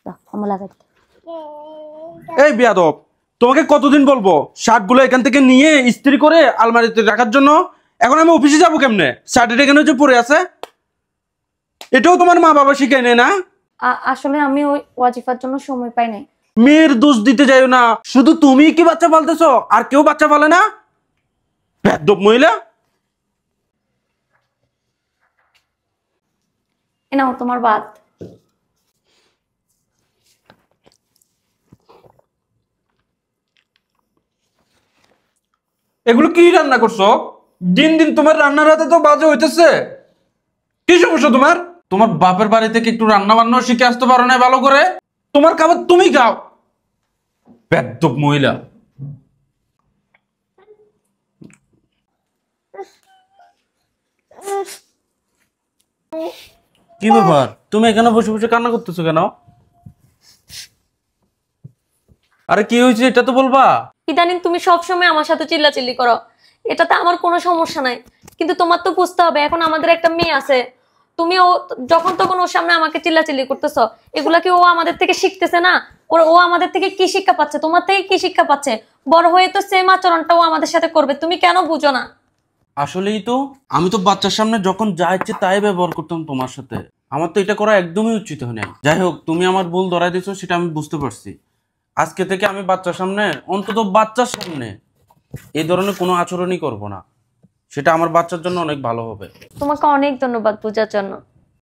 দাও আমার লাগাইতে। এই বেয়াদব, তোমাকে কতদিন বলবো শার্টগুলো এখান থেকে নিয়ে ইস্ত্রি করে আলমারিতে রাখার জন্য? এখন আমি অফিসে যাবো কেমনে? শার্টের এখানে যে পড়ে আছে, এটাও তোমার মা বাবা শিখায় নেয় না? আসলে আমি ওই ওয়াজিফার জন্য সময় পাই নাই। মেয়ের দোষ দিতে যাইও না, শুধু তুমি কি বাচ্চা পালতেছো, আর কেউ বাচ্চা পালে না? বেয়াদব মহিলা। এ নাও তোমার ভাত। এগুলো কি রান্না করছো? দিন দিন তোমার রান্নার হাতে তো বাজে হইতেছে। কি সমস্যা তোমার? তোমার বাপের বাড়ি থেকে একটু রান্না বান্না শিখে আসতে পারো না ভালো করে? তোমার খাবার তুমি খাও। বেয়াদব মহিলা। কি ব্যাপার, তুমি এখানে বসে বসে কান্না করতেছো কেন? আরে কি হয়েছে এটা তো বলবা। ইদানিং তুমি সবসময় আমার সাথে চিল্লাচিল্লি করো, এটাতে আমার কোনো সমস্যা নাই, কিন্তু তোমার তো বুঝতে হবে এখন আমাদের একটা মেয়ে আছে। তুমি ও যখন তখন ওর সামনে আমাকে চিল্লাচিল্লি করতেছো, এগুলা কি ও আমাদের থেকে শিখতেছে না? ও আমাদের থেকে কি শিক্ষা পাচ্ছে, তোমার থেকে কি শিক্ষা পাচ্ছে? বড় হয়ে তো সেম আচরণটাও আমাদের সাথে করবে, তুমি কেন বুঝো না? আসলেই তো, আমি তো বাচ্চার সামনে যখন যা ইচ্ছে তাই ব্যবহার করতাম তোমার সাথে। আমার তো এটা করা একদমই উচিত হয় নাই। যাই হোক, তুমি আমার ভুল ধরাই দিছো, সেটা আমি বুঝতে পারছি। আজকে থেকে আমি বাচ্চার সামনে, অন্তত বাচ্চার সামনে এই ধরনের কোনো আচরণই করব না। সেটা আমার বাচ্চার জন্য অনেক ভালো হবে। তোমাকে অনেক ধন্যবাদ বোঝার জন্য।